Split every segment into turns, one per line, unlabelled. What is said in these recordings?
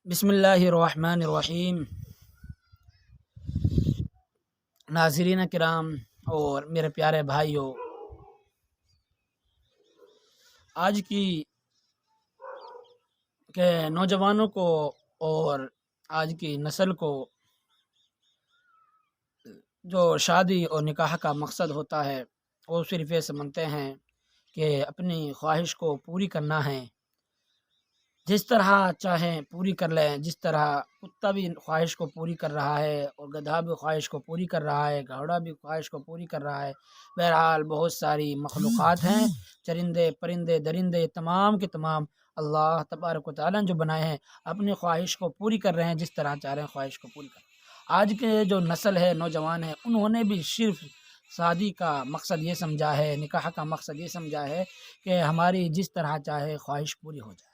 بسم اللہ الرحمن الرحیم۔ ناظرین کرام اور میرے پیارے بھائیوں، آج کی کے نوجوانوں کو اور آج کی نسل کو جو شادی اور نکاح کا مقصد ہوتا ہے وہ صرف یہ سمجھتے ہیں کہ اپنی خواہش کو پوری کرنا ہے، جس طرح چاہیں پوری کر لیں، جس طرح کتا بھی خواہش کو پوری کر رہا ہے اور گدھا بھی خواہش کو پوری کر رہا ہے، گھوڑا بھی خواہش کو پوری کر رہا ہے۔ بہرحال بہت ساری مخلوقات ہیں، چرندے پرندے درندے تمام کے تمام اللہ تبارک و تعالیٰ نے جو بنائے ہیں اپنی خواہش کو پوری کر رہے ہیں، جس طرح چاہ رہے ہیں خواہش کو پوری کر رہے ہیں۔ آج کے جو نسل ہے، نوجوان ہے، انہوں نے بھی صرف شادی کا مقصد یہ سمجھا ہے، نکاح کا مقصد یہ سمجھا ہے کہ ہماری جس طرح چاہے خواہش پوری ہو جائے۔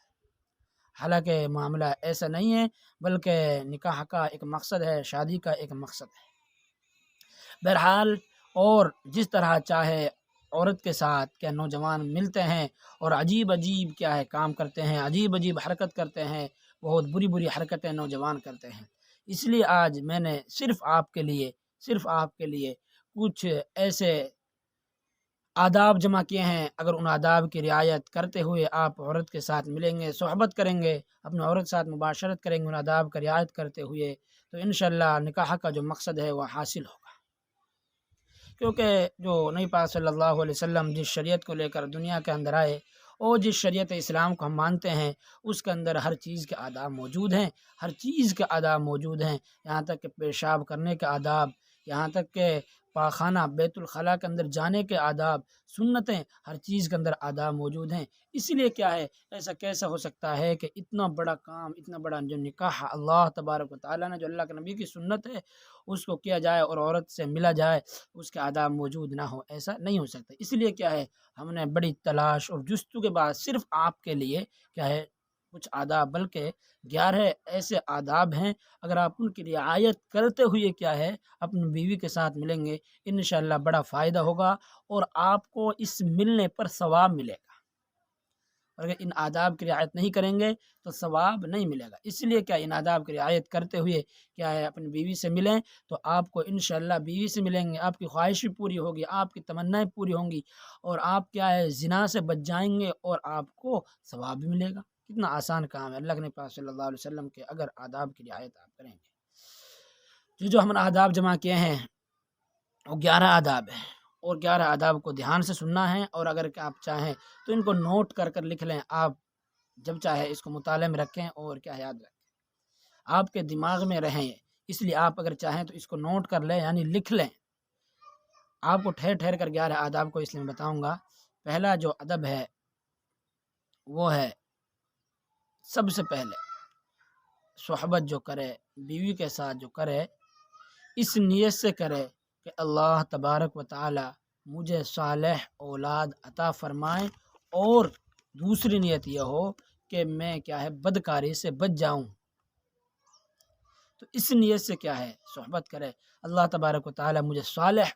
حالانکہ معاملہ ایسا نہیں ہے، بلکہ نکاح کا ایک مقصد ہے، شادی کا ایک مقصد ہے۔ بہرحال اور جس طرح چاہے عورت کے ساتھ کیا نوجوان ملتے ہیں اور عجیب عجیب کیا ہے کام کرتے ہیں، عجیب عجیب حرکت کرتے ہیں، بہت بری بری حرکتیں نوجوان کرتے ہیں۔ اس لیے آج میں نے صرف آپ کے لیے کچھ ایسے آداب جمع کیے ہیں۔ اگر ان آداب کی رعایت کرتے ہوئے آپ عورت کے ساتھ ملیں گے، صحبت کریں گے، اپنے عورت کے ساتھ مباشرت کریں گے ان آداب کا رعایت کرتے ہوئے، تو انشاءاللہ نکاح کا جو مقصد ہے وہ حاصل ہوگا۔ کیونکہ جو نبی پاک صلی اللہ علیہ وسلم جس شریعت کو لے کر دنیا کے اندر آئے اور جس شریعت اسلام کو ہم مانتے ہیں، اس کے اندر ہر چیز کے آداب موجود ہیں، ہر چیز کے آداب موجود ہیں، یہاں تک کہ پیشاب کرنے کے آداب، یہاں تک کہ پاخانہ بیت الخلاء کے اندر جانے کے آداب، سنتیں، ہر چیز کے اندر آداب موجود ہیں۔ اس لیے کیا ہے، ایسا کیسا ہو سکتا ہے کہ اتنا بڑا کام، اتنا بڑا جو نکاح اللہ تبارک و تعالیٰ نے جو اللہ کے نبی کی سنت ہے اس کو کیا جائے اور عورت سے ملا جائے، اس کے آداب موجود نہ ہو، ایسا نہیں ہو سکتا۔ اس لیے کیا ہے، ہم نے بڑی تلاش اور جستجو کے بعد صرف آپ کے لیے کیا ہے کچھ آداب، بلکہ 11 ایسے آداب ہیں، اگر آپ ان کی رعایت کرتے ہوئے کیا ہے اپنی بیوی کے ساتھ ملیں گے، انشاءاللہ بڑا فائدہ ہوگا اور آپ کو اس ملنے پر ثواب ملے گا۔ اگر ان آداب کی رعایت نہیں کریں گے تو ثواب نہیں ملے گا۔ اس لیے کیا ان آداب کی رعایت کرتے ہوئے کیا ہے اپنی بیوی سے ملیں، تو آپ کو انشاءاللہ بیوی سے ملیں گے، آپ کی خواہش بھی پوری ہوگی، آپ کی تمنائیں پوری ہوں گی اور آپ کیا ہے زنا سے بچ جائیں گے اور آپ کو ثواب بھی ملے گا۔ کتنا آسان کام ہے، اللہ کے نبی صلی اللہ علیہ وسلم کے اگر آداب کی رعایت آپ کریں گے۔ جو ہم نے آداب جمع کیے ہیں وہ 11 آداب ہیں، اور 11 آداب کو دھیان سے سننا ہے، اور اگر کہ آپ چاہیں تو ان کو نوٹ کر کر لکھ لیں۔ آپ جب چاہے اس کو مطالعے میں رکھیں اور کیا یاد رکھیں، آپ کے دماغ میں رہیں۔ اس لیے آپ اگر چاہیں تو اس کو نوٹ کر لیں، یعنی لکھ لیں۔ آپ کو ٹھہر ٹھہر کر 11 آداب کو اس لیے میں بتاؤں گا۔ پہلا جو ادب ہے وہ ہے، سب سے پہلے صحبت جو کرے، بیوی کے ساتھ جو کرے، اس نیت سے کرے کہ اللہ تبارک و تعالی مجھے صالح اولاد عطا فرمائے، اور دوسری نیت یہ ہو کہ میں کیا ہے بدکاری سے بچ جاؤں۔ تو اس نیت سے کیا ہے صحبت کرے، اللہ تبارک و تعالی مجھے صالح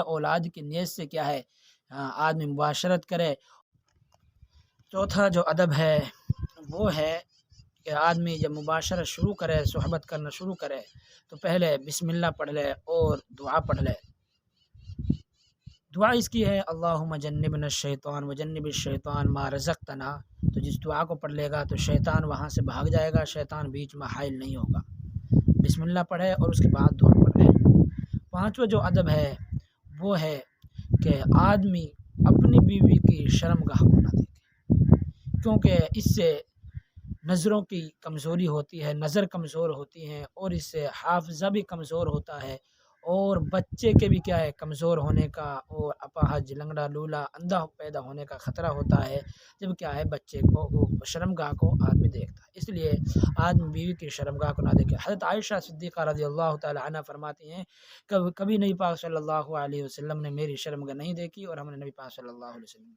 اولاد کی نیت سے کیا ہے آدمی مباشرت کرے۔ چوتھا جو ادب ہے وہ ہے کہ آدمی جب مباشرت شروع کرے، صحبت کرنا شروع کرے، تو پہلے بسم اللہ پڑھ لے اور دعا پڑھ لے۔ دعا اس کی ہے اللہم جنبنا الشیطان وجنب الشیطان ما رزقتنا۔ تو جس دعا کو پڑھ لے گا تو شیطان وہاں سے بھاگ جائے گا، شیطان بیچ میں حائل نہیں ہوگا۔ بسم اللہ پڑھے اور اس کے بعد دعا پڑھے۔ پانچواں جو ادب ہے وہ ہے کہ آدمی اپنی بیوی کی شرمگاہ کو نہ دیکھے، کیونکہ اس سے نظروں کی کمزوری ہوتی ہے، نظر کمزور ہوتی ہیں، اور اس سے حافظہ بھی کمزور ہوتا ہے، اور بچے کے بھی کیا ہے کمزور ہونے کا اور اپاہج، لنگڑا لولا، اندھا پیدا ہونے کا خطرہ ہوتا ہے جب کیا ہے بچے کو شرمگاہ کو آدمی دیکھتا ہے۔ اس لیے آدمی بیوی کی شرمگاہ کو نہ دیکھے۔ حضرت عائشہ صدیقہ رضی اللہ تعالی عنہ فرماتی ہیں کبھی نبی پاک صلی اللہ علیہ وسلم نے میری شرمگاہ نہیں دیکھی، اور ہم نے نبی پاک صلی اللہ علیہ وسلم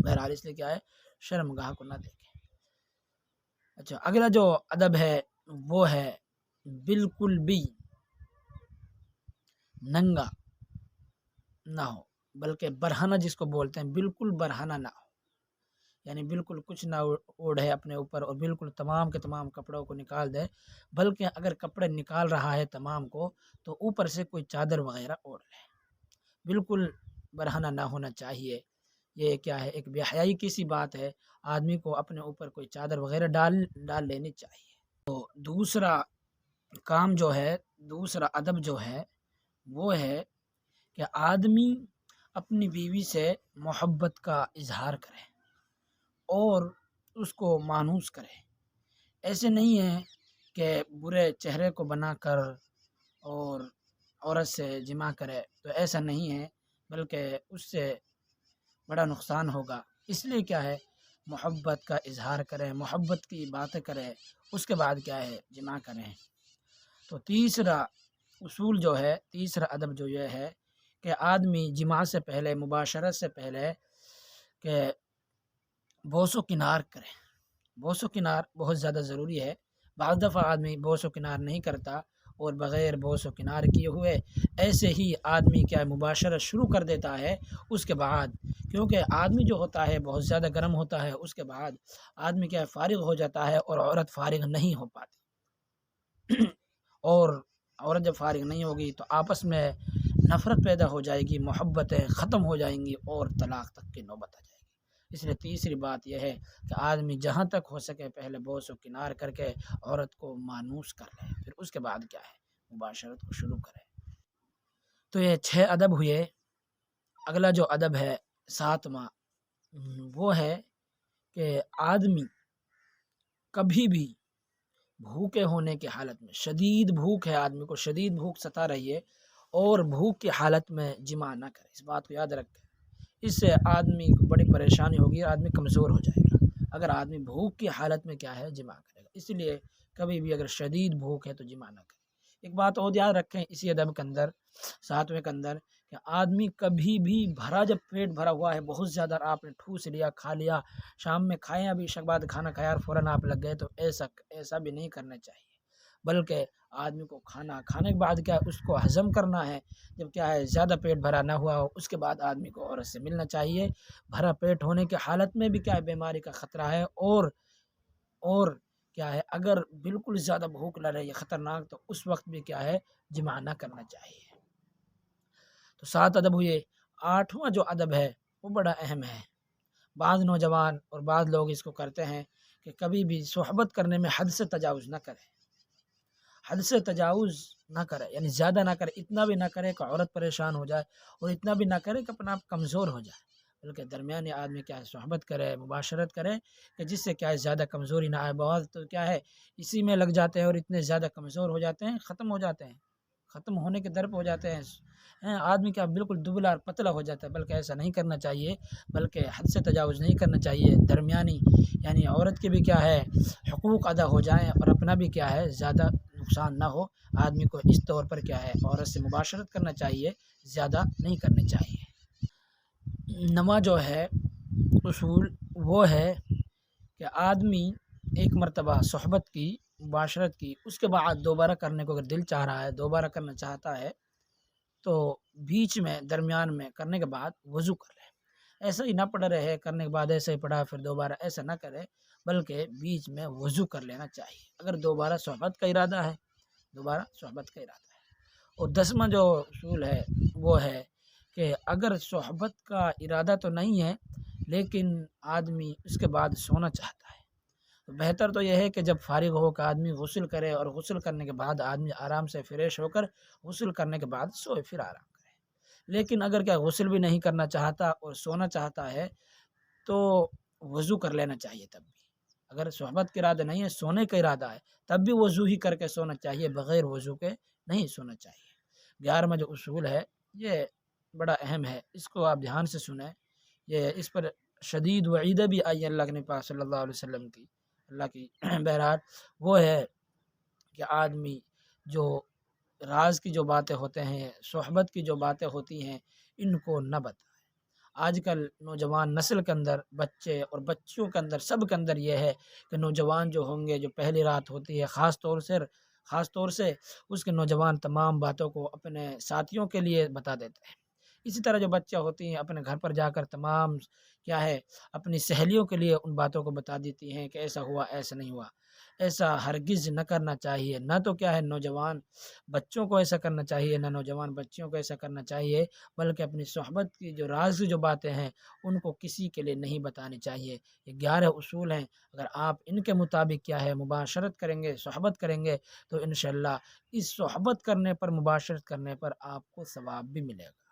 بہرحال اس لیے کیا ہے شرمگاہ کو نہ دیکھے۔ اچھا، اگلا جو ادب ہے وہ ہے بالکل بھی ننگا نہ ہو، بلکہ برہنہ جس کو بولتے ہیں، بالکل برہنہ نہ ہو، یعنی بالکل کچھ نہ اوڑھے اپنے اوپر اور بالکل تمام کے تمام کپڑوں کو نکال دے، بلکہ اگر کپڑے نکال رہا ہے تمام کو تو اوپر سے کوئی چادر وغیرہ اوڑھ لے، بالکل برہنہ نہ ہونا چاہیے۔ یہ کیا ہے، ایک بے حیائی کی سی بات ہے، آدمی کو اپنے اوپر کوئی چادر وغیرہ ڈال لینی چاہیے۔ تو دوسرا کام جو ہے، دوسرا ادب جو ہے وہ ہے کہ آدمی اپنی بیوی سے محبت کا اظہار کرے اور اس کو مانوس کرے۔ ایسے نہیں ہے کہ برے چہرے کو بنا کر اور عورت سے جمع کرے، تو ایسا نہیں ہے، بلکہ اس سے بڑا نقصان ہوگا۔ اس لیے کیا ہے، محبت کا اظہار کریں، محبت کی باتیں کریں، اس کے بعد کیا ہے جمع کریں۔ تو تیسرا اصول جو ہے، تیسرا ادب جو یہ ہے کہ آدمی جماع سے پہلے، مباشرت سے پہلے کہ بوس و کنار کرے۔ بوس و کنار بہت زیادہ ضروری ہے۔ بعض دفعہ آدمی بوس و کنار نہیں کرتا اور بغیر بوس و کنار کیے ہوئے ایسے ہی آدمی کیا مباشرت شروع کر دیتا ہے۔ اس کے بعد کیونکہ آدمی جو ہوتا ہے بہت زیادہ گرم ہوتا ہے، اس کے بعد آدمی کیا فارغ ہو جاتا ہے اور عورت فارغ نہیں ہو پاتی اور عورت جب فارغ نہیں ہوگی تو آپس میں نفرت پیدا ہو جائے گی، محبتیں ختم ہو جائیں گی اور طلاق تک کی نوبت آ جائے گی۔ اس لیے تیسری بات یہ ہے کہ آدمی جہاں تک ہو سکے پہلے بوس و کنار کر کے عورت کو مانوس کر لے، پھر اس کے بعد کیا ہے مباشرت کو شروع کرے۔ تو یہ 6 ادب ہوئے۔ اگلا جو ادب ہے 7واں، وہ ہے کہ آدمی کبھی بھی بھوکے ہونے کی حالت میں، شدید بھوک ہے، آدمی کو شدید بھوک ستا رہی ہے اور بھوک کی حالت میں جماع نہ کرے۔ اس بات کو یاد رکھیں، اس سے آدمی کو بڑی پریشانی ہوگی، آدمی کمزور ہو جائے گا اگر آدمی بھوک کی حالت میں کیا ہے جماع کرے گا۔ اس لیے کبھی بھی اگر شدید بھوک ہے تو جماع نہ کرے۔ ایک بات اور یاد رکھیں اسی ادب کے اندر، 7ویں کے اندر، کہ آدمی کبھی بھی بھرا، جب پیٹ بھرا ہوا ہے بہت زیادہ، آپ نے ٹھوس لیا، کھا لیا، شام میں کھائیں، ابھی عشاء کے بعد کھانا کھایا اور فوراً آپ لگ گئے، تو ایسا بھی نہیں کرنا چاہیے، بلکہ آدمی کو کھانے کے بعد کیا ہے اس کو ہضم کرنا ہے۔ جب کیا ہے زیادہ پیٹ بھرا نہ ہوا ہو اس کے بعد آدمی کو عورت سے ملنا چاہیے۔ بھرا پیٹ ہونے کی حالت میں بھی کیا ہے بیماری کا خطرہ ہے، اور کیا ہے اگر بالکل زیادہ بھوک لگ رہی ہے خطرناک، تو اس وقت بھی کیا ہے جماع نہ کرنا چاہیے۔ تو 7 ادب ہوئے۔ 8واں جو ادب ہے وہ بڑا اہم ہے۔ بعض نوجوان اور بعض لوگ اس کو کرتے ہیں کہ کبھی بھی صحبت کرنے میں حد سے تجاوز نہ کرے، حد سے تجاوز نہ کرے، یعنی زیادہ نہ کرے، اتنا بھی نہ کرے کہ عورت پریشان ہو جائے اور اتنا بھی نہ کرے کہ اپنا آپ کمزور ہو جائے، بلکہ درمیانی آدمی کیا ہے صحبت کرے، مباشرت کرے کہ جس سے کیا ہے زیادہ کمزوری نہ آئے۔ بہت تو کیا ہے اسی میں لگ جاتے ہیں اور اتنے زیادہ کمزور ہو جاتے ہیں، ختم ہو جاتے ہیں، ختم ہونے کے در پہ ہو جاتے ہیں، آدمی کیا بالکل دبلا اور پتلا ہو جاتا ہے، بلکہ ایسا نہیں کرنا چاہیے، بلکہ حد سے تجاوز نہیں کرنا چاہیے، درمیانی، یعنی عورت کے بھی کیا ہے حقوق ادا ہو جائیں اور اپنا بھی کیا ہے زیادہ نقصان نہ ہو۔ آدمی کو اس طور پر کیا ہے عورت سے مباشرت کرنا چاہیے، زیادہ نہیں کرنی چاہیے۔ 9واں جو ہے اصول وہ ہے کہ آدمی ایک مرتبہ صحبت کی، مباشرت کی، اس کے بعد دوبارہ کرنے کو اگر دل چاہ رہا ہے، دوبارہ کرنا چاہتا ہے، تو بیچ میں درمیان میں کرنے کے بعد وضو کر لے۔ ایسا ہی نہ پڑا رہے، کرنے کے بعد ایسے ہی پڑا پھر دوبارہ، ایسا نہ کرے، بلکہ بیچ میں وضو کر لینا چاہیے اگر دوبارہ صحبت کا ارادہ ہے، دوبارہ صحبت کا ارادہ ہے۔ اور 10واں جو اصول ہے وہ ہے کہ اگر صحبت کا ارادہ تو نہیں ہے لیکن آدمی اس کے بعد سونا چاہتا ہے، تو بہتر تو یہ ہے کہ جب فارغ ہو کہ آدمی غسل کرے اور غسل کرنے کے بعد آدمی آرام سے فریش ہو کر غسل کرنے کے بعد سوئے، پھر آرام کرے۔ لیکن اگر کیا غسل بھی نہیں کرنا چاہتا اور سونا چاہتا ہے تو وضو کر لینا چاہیے۔ تب بھی اگر صحبت کا ارادہ نہیں ہے، سونے کا ارادہ ہے، تب بھی وضو ہی کر کے سونا چاہیے، بغیر وضو کے نہیں سونا چاہیے۔ 11واں جو اصول ہے یہ بڑا اہم ہے، اس کو آپ دھیان سے سنیں، یہ اس پر شدید وعیدہ بھی آئی اللہ کے نبی پاک صلی اللہ علیہ وسلم کی، اللہ کی۔ بہرحال وہ ہے کہ آدمی جو راز کی جو باتیں ہوتے ہیں، صحبت کی جو باتیں ہوتی ہیں، ان کو نہ بتائے۔ آج کل نوجوان نسل کے اندر، بچے اور بچیوں کے اندر، سب کے اندر یہ ہے کہ نوجوان جو ہوں گے، جو پہلی رات ہوتی ہے خاص طور سے اس کے نوجوان تمام باتوں کو اپنے ساتھیوں کے لیے بتا دیتے ہیں۔ اسی طرح جو بچہ ہوتی ہیں اپنے گھر پر جا کر تمام کیا ہے اپنی سہیلیوں کے لیے ان باتوں کو بتا دیتی ہیں کہ ایسا ہوا ایسا نہیں ہوا۔ ایسا ہرگز نہ کرنا چاہیے، نہ تو کیا ہے نوجوان بچوں کو ایسا کرنا چاہیے، نہ نوجوان بچیوں کو ایسا کرنا چاہیے، بلکہ اپنی صحبت کی جو راز جو باتیں ہیں ان کو کسی کے لیے نہیں بتانی چاہیے۔ یہ 11 اصول ہیں، اگر آپ ان کے مطابق کیا ہے مباشرت کریں گے، صحبت کریں گے، تو انشاءاللہ اس صحبت کرنے پر، مباشرت کرنے پر آپ کو ثواب بھی ملے گا۔